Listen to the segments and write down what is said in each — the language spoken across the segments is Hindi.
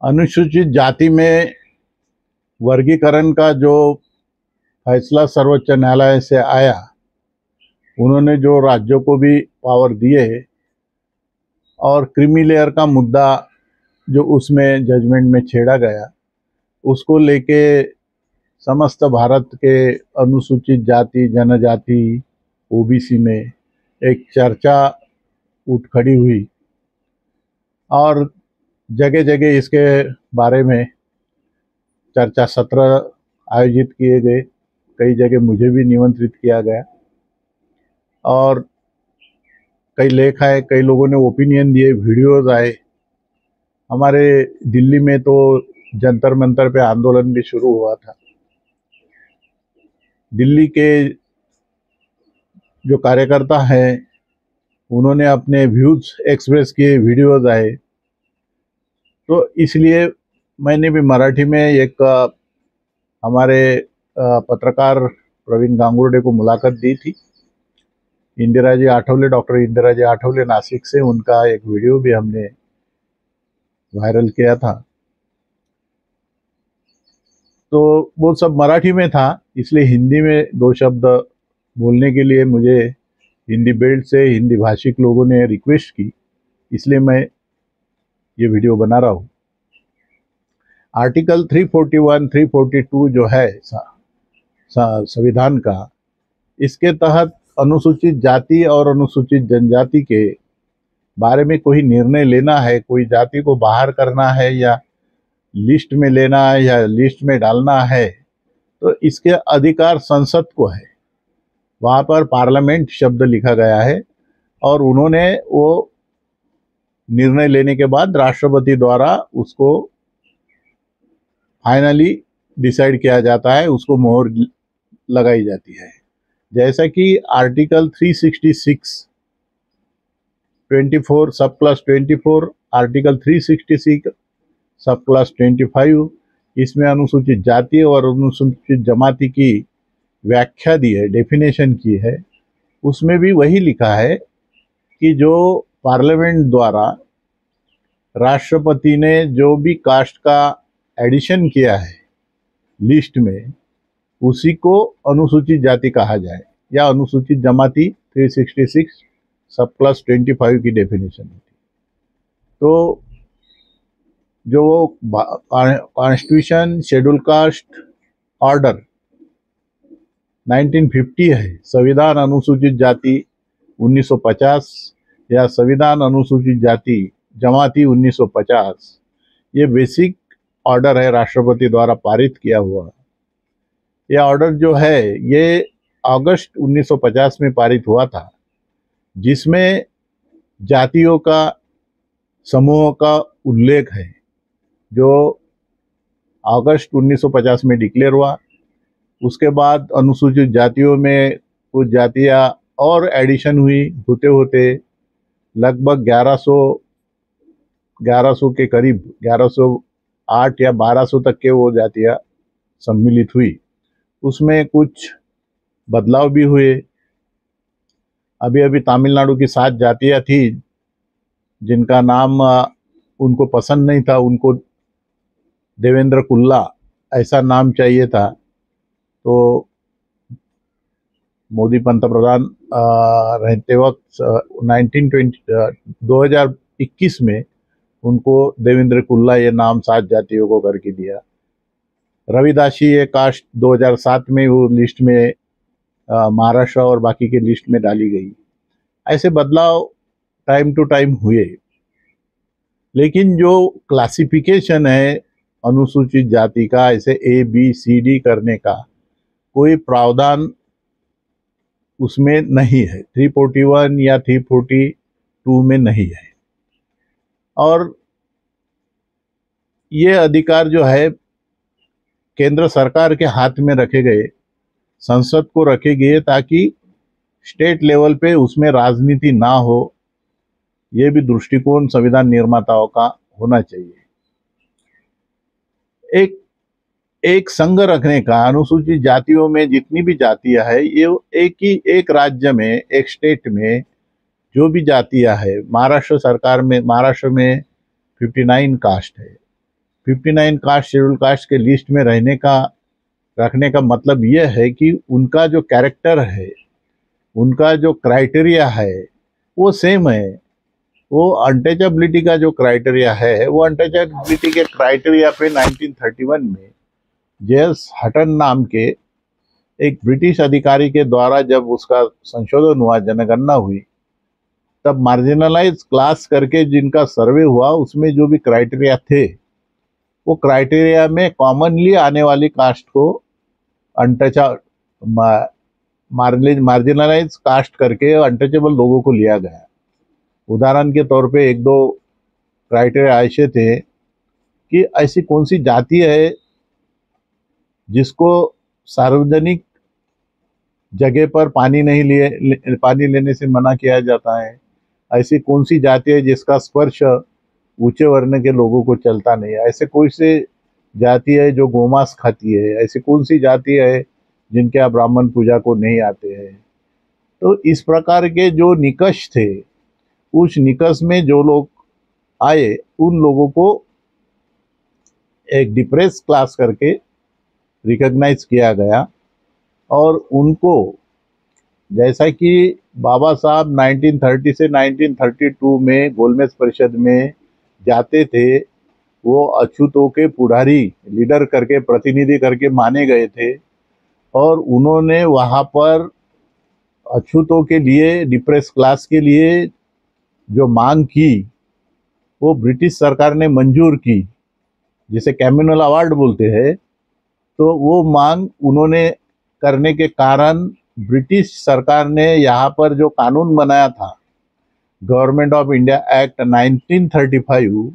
अनुसूचित जाति में वर्गीकरण का जो फैसला सर्वोच्च न्यायालय से आया, उन्होंने जो राज्यों को भी पावर दिए और क्रीमी लेयर का मुद्दा जो उसमें जजमेंट में छेड़ा गया, उसको लेके समस्त भारत के अनुसूचित जाति जनजाति ओबीसी में एक चर्चा उठ खड़ी हुई और जगह जगह इसके बारे में चर्चा सत्र आयोजित किए गए। कई जगह मुझे भी निमंत्रित किया गया और कई लेख आए, कई लोगों ने ओपिनियन दिए, वीडियोज आए। हमारे दिल्ली में तो जंतर मंतर पे आंदोलन भी शुरू हुआ था। दिल्ली के जो कार्यकर्ता हैं उन्होंने अपने व्यूज एक्सप्रेस किए, वीडियोज आए। तो इसलिए मैंने भी मराठी में एक हमारे पत्रकार प्रवीण गांगुर्डे को मुलाकात दी थी। इंदिरा जी आठवले, डॉक्टर इंदिरा जी आठवले नासिक से, उनका एक वीडियो भी हमने वायरल किया था। तो वो सब मराठी में था, इसलिए हिंदी में दो शब्द बोलने के लिए मुझे हिंदी बेल्ट से हिंदी भाषिक लोगों ने रिक्वेस्ट की, इसलिए मैं ये वीडियो बना रहा हूँ। आर्टिकल 341, 342 जो है संविधान का, इसके तहत अनुसूचित जाति और अनुसूचित जनजाति के बारे में कोई निर्णय लेना है, कोई जाति को बाहर करना है या लिस्ट में लेना है या लिस्ट में डालना है, तो इसके अधिकार संसद को है। वहाँ पर पार्लियामेंट शब्द लिखा गया है और उन्होंने वो निर्णय लेने के बाद राष्ट्रपति द्वारा उसको फाइनली डिसाइड किया जाता है, उसको मोहर लगाई जाती है। जैसा कि आर्टिकल 366 24 सब क्लास 24, आर्टिकल 366 सब क्लास 25, इसमें अनुसूचित जाति और अनुसूचित जमाती की व्याख्या दी है, डेफिनेशन की है। उसमें भी वही लिखा है कि जो पार्लियामेंट द्वारा राष्ट्रपति ने जो भी कास्ट का एडिशन किया है लिस्ट में, उसी को अनुसूचित जाति कहा जाए या अनुसूचित जमाती 366 सब क्लास 25 की डेफिनेशन होती। तो जो कॉन्स्टिट्यूशन शेड्यूल कास्ट ऑर्डर 1950 है, संविधान अनुसूचित जाति 1950 या संविधान अनुसूचित जाति जमाती 1950, ये बेसिक ऑर्डर है, राष्ट्रपति द्वारा पारित किया हुआ। ये ऑर्डर जो है ये अगस्त 1950 में पारित हुआ था, जिसमें जातियों का समूहों का उल्लेख है जो अगस्त 1950 में डिक्लेयर हुआ। उसके बाद अनुसूचित जातियों में कुछ जातियां और एडिशन हुई, होते होते लगभग 1100 के करीब 1108 या 1200 तक के वो जातियां सम्मिलित हुई। उसमें कुछ बदलाव भी हुए। अभी अभी तमिलनाडु की 7 जातियां थी जिनका नाम उनको पसंद नहीं था, उनको देवेंद्र कुल्ला ऐसा नाम चाहिए था। तो मोदी पंतप्रधान रहते वक्त 2021 में उनको देवेंद्र कुल्ला ये नाम 7 जातियों को करके दिया। रविदासी ये कास्ट 2007 में वो लिस्ट में महाराष्ट्र और बाकी के लिस्ट में डाली गई। ऐसे बदलाव टाइम टू टाइम हुए, लेकिन जो क्लासिफिकेशन है अनुसूचित जाति का, ऐसे ABCD करने का कोई प्रावधान उसमें नहीं है, 341 या 342 में नहीं है। और ये अधिकार जो है केंद्र सरकार के हाथ में रखे गए, संसद को रखे गए, ताकि स्टेट लेवल पे उसमें राजनीति ना हो। ये भी दृष्टिकोण संविधान निर्माताओं का होना चाहिए। एक संघ रखने का, अनुसूचित जातियों में जितनी भी जातियां है, ये एक राज्य में, एक स्टेट में जो भी जातियां है, महाराष्ट्र में 59 कास्ट है, 59 कास्ट शेड्यूल कास्ट के लिस्ट में रखने का मतलब यह है कि उनका जो कैरेक्टर है, उनका जो क्राइटेरिया है वो सेम है। वो अनटचेबिलिटी का जो क्राइटेरिया है, वो अनटचेबिलिटी के क्राइटेरिया पे 1931 में जेएस हटन नाम के एक ब्रिटिश अधिकारी के द्वारा जब उसका संशोधन हुआ, जनगणना हुई, तब मार्जिनलाइज क्लास करके जिनका सर्वे हुआ, उसमें जो भी क्राइटेरिया थे, वो क्राइटेरिया में कॉमनली आने वाली कास्ट को मार्जिनलाइज कास्ट करके अनटचेबल लोगों को लिया गया। उदाहरण के तौर पे एक दो क्राइटेरिया ऐसे थे कि ऐसी कौन सी जाति है जिसको सार्वजनिक जगह पर पानी लेने से मना किया जाता है, ऐसी कौन सी जाति है जिसका स्पर्श ऊंचे वर्ण के लोगों को चलता नहीं है, ऐसे कोई से जाति है जो गोमांस खाती है, ऐसी कौन सी जाति है जिनके यहाँ ब्राह्मण पूजा को नहीं आते हैं। तो इस प्रकार के जो निकष थे, उस निकष में जो लोग आए उन लोगों को एक डिप्रेस क्लास करके रिकॉग्नाइज किया गया। और उनको, जैसा कि बाबा साहब 1930 से 1932 में गोलमेज परिषद में जाते थे, वो अछूतों के पुढ़ारी लीडर करके, प्रतिनिधि करके माने गए थे, और उन्होंने वहाँ पर अछूतों के लिए, डिप्रेस क्लास के लिए जो मांग की, वो ब्रिटिश सरकार ने मंजूर की, जिसे कम्युनल अवार्ड बोलते हैं। तो वो मांग उन्होंने करने के कारण ब्रिटिश सरकार ने यहाँ पर जो कानून बनाया था, गवर्नमेंट ऑफ इंडिया एक्ट 1935,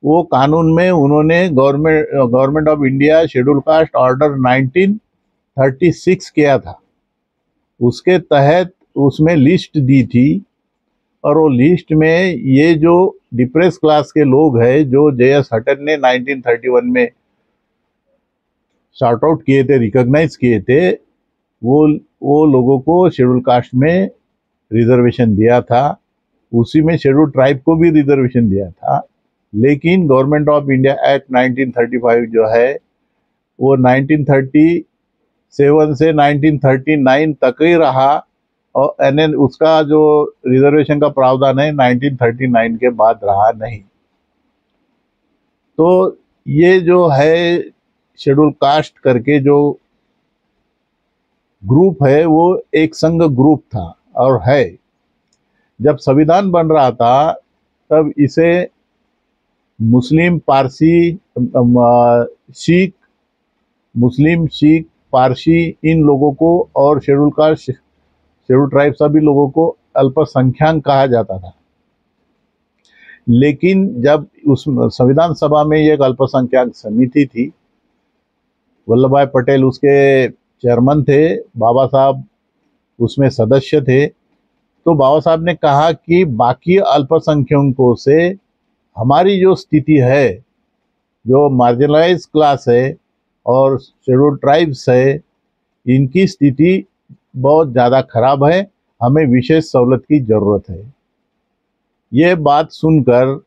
वो कानून में उन्होंने government of India schedule caste order 1936 किया था। उसके तहत उसमें लिस्ट दी थी, और वो लिस्ट में ये जो डिप्रेस क्लास के लोग हैं, जो जेएस हटन ने 1931 में सॉर्ट आउट किए थे, रिकॉग्नाइज किए थे, वो लोगों को शेड्यूल कास्ट में रिजर्वेशन दिया था। उसी में शेड्यूल ट्राइब को भी रिजर्वेशन दिया था। लेकिन गवर्नमेंट ऑफ इंडिया एक्ट 1935 जो है, वो 1937 से 1939 तक ही रहा, और एनएन उसका जो रिजर्वेशन का प्रावधान है 1939 के बाद रहा नहीं। तो ये जो है शेड्यूल कास्ट करके जो ग्रुप है, वो एक संघ ग्रुप था और है। जब संविधान बन रहा था तब इसे मुस्लिम, पारसी, सिख, मुस्लिम, सिख, पारसी, इन लोगों को, और शेड्यूल कास्ट, शेड्यूल ट्राइब, सभी लोगों को अल्पसंख्यक कहा जाता था। लेकिन जब उस संविधान सभा में एक अल्पसंख्यक समिति थी, वल्लभ भाई पटेल उसके चेयरमैन थे, बाबा साहब उसमें सदस्य थे। तो बाबा साहब ने कहा कि बाकी अल्पसंख्यकों से हमारी जो स्थिति है, जो मार्जिनलाइज क्लास है और शेड्यूल ट्राइब्स है, इनकी स्थिति बहुत ज़्यादा खराब है, हमें विशेष सहूलत की ज़रूरत है। ये बात सुनकर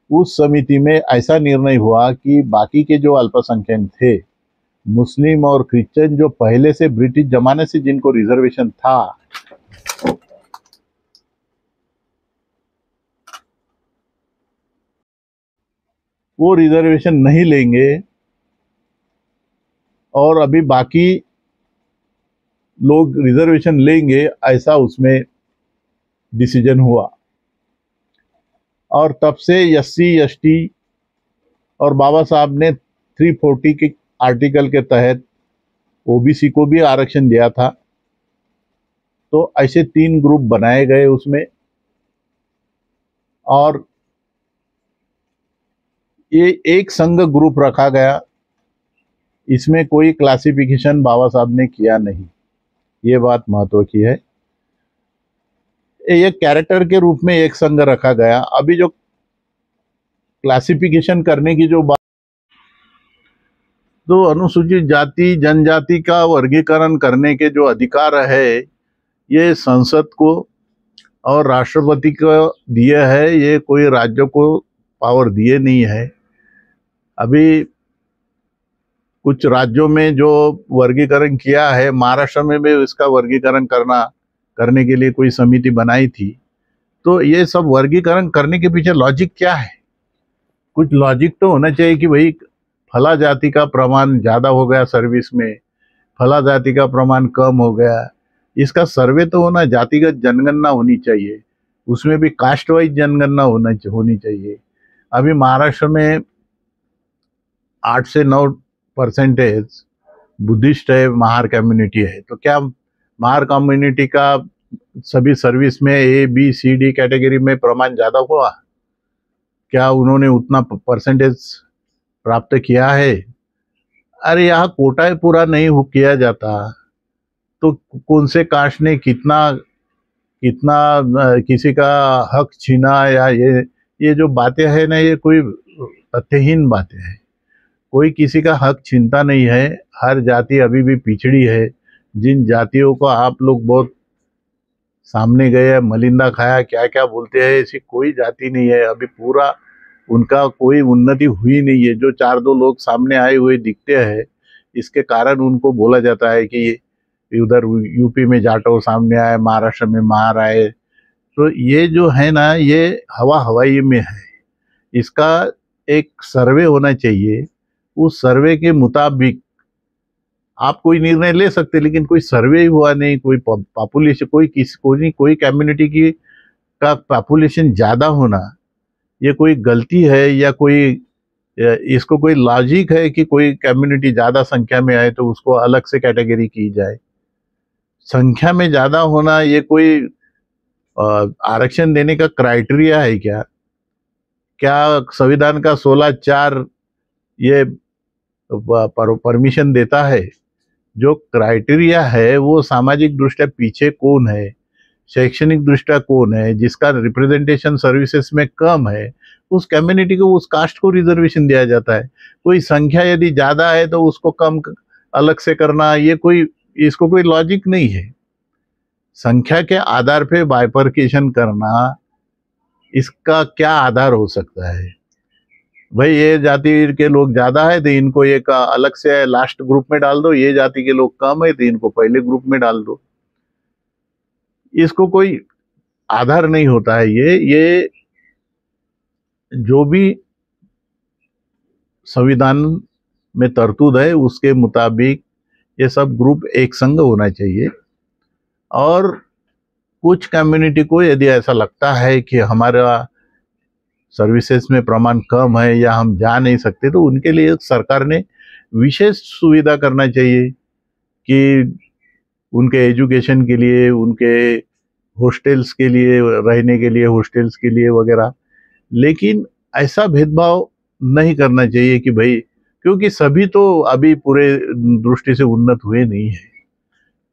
उस समिति में ऐसा निर्णय हुआ कि बाकी के जो अल्पसंख्यक थे, मुस्लिम और क्रिश्चियन, जो पहले से ब्रिटिश जमाने से जिनको रिजर्वेशन था, वो रिजर्वेशन नहीं लेंगे, और अभी बाकी लोग रिजर्वेशन लेंगे, ऐसा उसमें डिसीजन हुआ। और तब से एससी, एसटी और बाबा साहब ने 340 के आर्टिकल के तहत ओबीसी को भी आरक्षण दिया था। तो ऐसे 3 ग्रुप बनाए गए उसमें, और ये एक संघ ग्रुप रखा गया। इसमें कोई क्लासिफिकेशन बाबा साहब ने किया नहीं, ये बात महत्व की है। एक कैरेक्टर के रूप में एक संघ रखा गया। अभी जो क्लासिफिकेशन करने की जो बात, तो अनुसूचित जाति जनजाति का वर्गीकरण करने के जो अधिकार है, ये संसद को और राष्ट्रपति को दिए है, ये कोई राज्य को पावर दिए नहीं है। अभी कुछ राज्यों में जो वर्गीकरण किया है, महाराष्ट्र में भी इसका वर्गीकरण करने के लिए कोई समिति बनाई थी। तो ये सब वर्गीकरण करने के पीछे लॉजिक क्या है? कुछ लॉजिक तो होना चाहिए कि भाई फला जाति का प्रमाण ज़्यादा हो गया सर्विस में, फला जाति का प्रमाण कम हो गया। इसका सर्वे तो होना, जातिगत जनगणना होनी चाहिए, उसमें भी कास्ट वाइज जनगणना होनी चाहिए। अभी महाराष्ट्र में 8 से 9% बुद्धिस्ट है, महार कम्युनिटी है। तो क्या महार कम्युनिटी का सभी सर्विस में A, B, C, D category में प्रमाण ज़्यादा हुआ? क्या उन्होंने उतना परसेंटेज प्राप्त किया है? अरे यहाँ कोटा पूरा नहीं किया जाता तो कौन से कास्ट ने कितना कितना किसी का हक छीना, या ये जो बातें हैं ना, ये कोई तथ्यहीन बातें हैं। कोई किसी का हक छीनता नहीं है। हर जाति अभी भी पिछड़ी है। जिन जातियों को आप लोग बहुत सामने गए, मलिंदा खाया, क्या क्या बोलते हैं, ऐसी कोई जाति नहीं है। अभी पूरा उनका कोई उन्नति हुई नहीं है। जो 4-2 लोग सामने आए हुए दिखते हैं, इसके कारण उनको बोला जाता है कि उधर यूपी में जाटो सामने आए, महाराष्ट्र में महार आए। तो ये जो है ना, ये हवाई में है। इसका एक सर्वे होना चाहिए। उस सर्वे के मुताबिक आप कोई निर्णय ले सकते, लेकिन कोई सर्वे ही हुआ नहीं। कोई पॉपुलेशन, कोई कम्युनिटी की का पॉपुलेशन ज़्यादा होना, ये कोई गलती है या इसको कोई लॉजिक है कि कोई कम्युनिटी ज़्यादा संख्या में आए तो उसको अलग से कैटेगरी की जाए? संख्या में ज़्यादा होना ये कोई आरक्षण देने का क्राइटेरिया है क्या? क्या संविधान का 16(4) ये परमिशन देता है? जो क्राइटेरिया है वो सामाजिक दृष्टया पीछे कौन है, शैक्षणिक दृष्टया कौन है, जिसका रिप्रेजेंटेशन सर्विसेज में कम है, उस कम्युनिटी को, उस कास्ट को रिजर्वेशन दिया जाता है। कोई संख्या यदि ज़्यादा है तो उसको कम अलग से करना, इसको कोई लॉजिक नहीं है। संख्या के आधार पे बाइफर्केशन करना, इसका क्या आधार हो सकता है? भाई ये जाति के लोग ज्यादा है तो इनको एक अलग से लास्ट ग्रुप में डाल दो, ये जाति के लोग कम है तो इनको पहले ग्रुप में डाल दो। इसको कोई आधार नहीं होता है। ये जो भी संविधान में तरतूद है उसके मुताबिक ये सब ग्रुप एक संग होना चाहिए। और कुछ कम्युनिटी को यदि ऐसा लगता है कि हमारा सर्विसेज में प्रमाण कम है या हम जा नहीं सकते, तो उनके लिए सरकार ने विशेष सुविधा करना चाहिए कि उनके एजुकेशन के लिए, उनके हॉस्टल्स के लिए, रहने के लिए हॉस्टल्स के लिए वगैरह। लेकिन ऐसा भेदभाव नहीं करना चाहिए कि भाई, क्योंकि सभी तो अभी पूरे दृष्टि से उन्नत हुए नहीं है।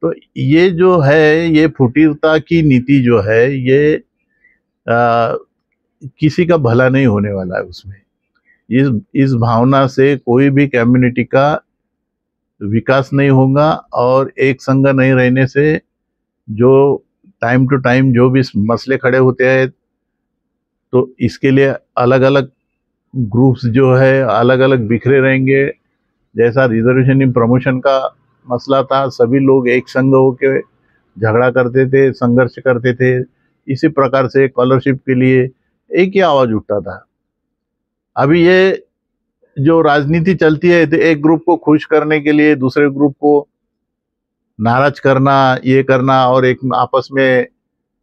तो ये जो है, ये फुटीरता की नीति जो है, ये किसी का भला नहीं होने वाला है उसमें। इस भावना से कोई भी कम्युनिटी का विकास नहीं होगा। और एक संग नहीं रहने से जो टाइम टू टाइम जो भी मसले खड़े होते हैं, तो इसके लिए अलग अलग ग्रुप्स जो है अलग अलग बिखरे रहेंगे। जैसा रिजर्वेशन इन प्रमोशन का मसला था, सभी लोग एक संग होकर झगड़ा करते थे, संघर्ष करते थे। इसी प्रकार से स्कॉलरशिप के लिए एक ही आवाज उठता था। अभी ये जो राजनीति चलती है, तो एक ग्रुप को खुश करने के लिए दूसरे ग्रुप को नाराज करना, ये करना, और एक आपस में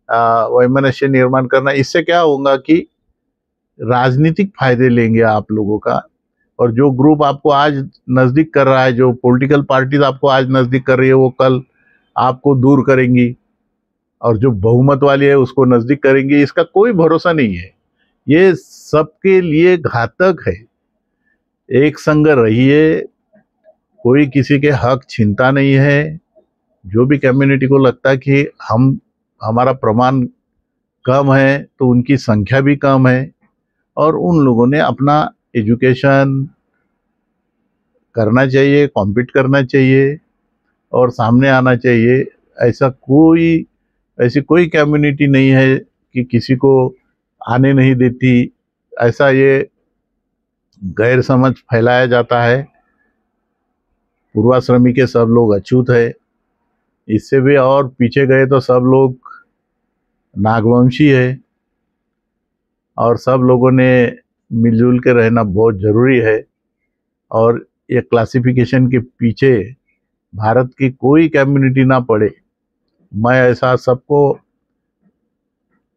वैमनस्य निर्माण करना। इससे क्या होगा कि राजनीतिक फायदे लेंगे आप लोगों का। और जो ग्रुप आपको आज नजदीक कर रहा है, जो पॉलिटिकल पार्टीज आपको आज नजदीक कर रही है, वो कल आपको दूर करेंगी। और जो बहुमत वाली है उसको नजदीक करेंगी। इसका कोई भरोसा नहीं है। ये सबके लिए घातक है। एक संग रहिए, कोई किसी के हक छीनता नहीं है। जो भी कम्युनिटी को लगता है कि हमारा प्रमाण कम है, तो उनकी संख्या भी कम है, और उन लोगों ने अपना एजुकेशन करना चाहिए, कॉम्पीट करना चाहिए और सामने आना चाहिए। ऐसी कोई कम्युनिटी नहीं है कि किसी को आने नहीं देती। ऐसा ये गैर समझ फैलाया जाता है। पूर्वाश्रमी के सब लोग अछूत है, इससे भी और पीछे गए तो सब लोग नागवंशी है, और सब लोगों ने मिलजुल के रहना बहुत ज़रूरी है। और ये क्लासिफिकेशन के पीछे भारत की कोई कम्युनिटी ना पड़े, मैं ऐसा सबको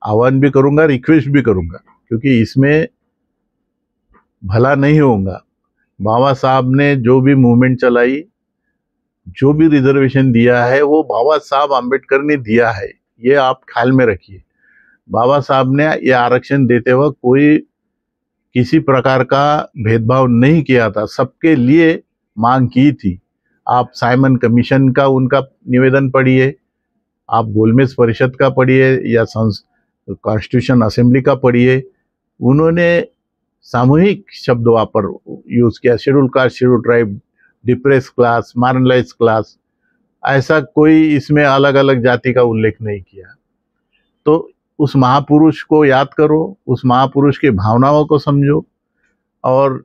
आह्वान भी करूंगा, रिक्वेस्ट भी करूंगा, क्योंकि इसमें भला नहीं होगा। बाबा साहब ने जो भी मूवमेंट चलाई, जो भी रिजर्वेशन दिया है, वो बाबा साहब आम्बेडकर ने दिया है, ये आप ख्याल में रखिए। बाबा साहब ने ये आरक्षण देते वक्त कोई किसी प्रकार का भेदभाव नहीं किया था, सबके लिए मांग की थी। आप साइमन कमीशन का उनका निवेदन पढ़िए, आप गोलमेज परिषद का पढ़िए, या कॉन्स्टिट्यूशन असेंबली का पढ़िए। उन्होंने सामूहिक शब्द वापर यूज किया, schedule caste, schedule tribe, depress class, marginalise class, ऐसा कोई इसमें अलग अलग जाति का उल्लेख नहीं किया। तो उस महापुरुष को याद करो, उस महापुरुष की भावनाओं को समझो, और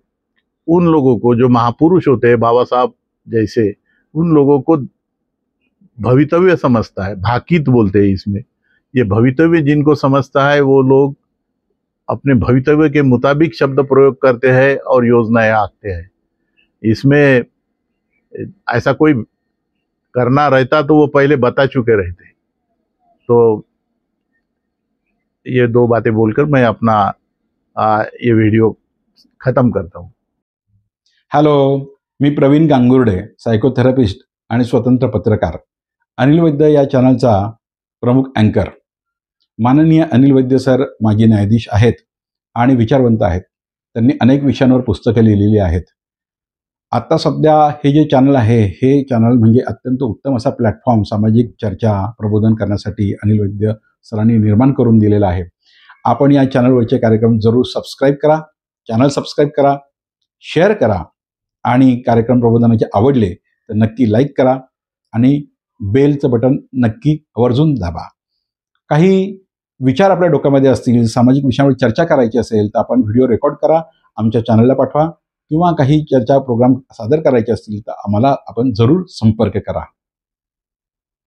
उन लोगों को जो महापुरुष होते हैं बाबा साहब जैसे, उन लोगों को भवितव्य समझता है, भाकित बोलते हैं इसमें। ये भवितव्य जिनको समझता है वो लोग अपने भवितव्य के मुताबिक शब्द प्रयोग करते हैं और योजनाएं आते हैं। इसमें ऐसा कोई करना रहता तो वो पहले बता चुके रहते। तो ये दो बातें बोलकर मैं अपना ये वीडियो खत्म करता हूँ। हॅलो, मी प्रवीण गांगुर्डे, सायकोथेरपिस्ट आणि स्वतंत्र पत्रकार, अनिल वैद्य या चॅनलचा प्रमुख अँकर। माननीय अनिल वैद्य सर माजी न्यायाधीश आहेत आणि विचारवंत आहेत। त्यांनी अनेक विषयांवर पुस्तकं लिहिलेली आहेत। आता सध्या हे जे चॅनल आहे, हे चॅनल म्हणजे अत्यंत उत्तम असा प्लॅटफॉर्म सामाजिक चर्चा प्रबोधन करण्यासाठी अनिल वैद्य सरांनी निर्माण करून दिलेला आहे। आपण या चॅनलवरचे कार्यक्रम जरूर सबस्क्राईब करा, चॅनल सबस्क्राईब करा, शेअर करा, आणि कार्यक्रम प्रबोधनाचे आवडले तर नक्की लाईक करा आणि बेलचं बटन नक्की आवर्जून दाबा। काही विचार आपल्या डोक्यामध्ये असतील, सामाजिक विषयांवर चर्चा करायची असेल तर आपण व्हिडिओ रेकॉर्ड करा, आमच्या चॅनलला पाठवा, किंवा काही चर्चा प्रोग्राम सादर करायचे असतील तर आम्हाला आपण जरूर संपर्क करा।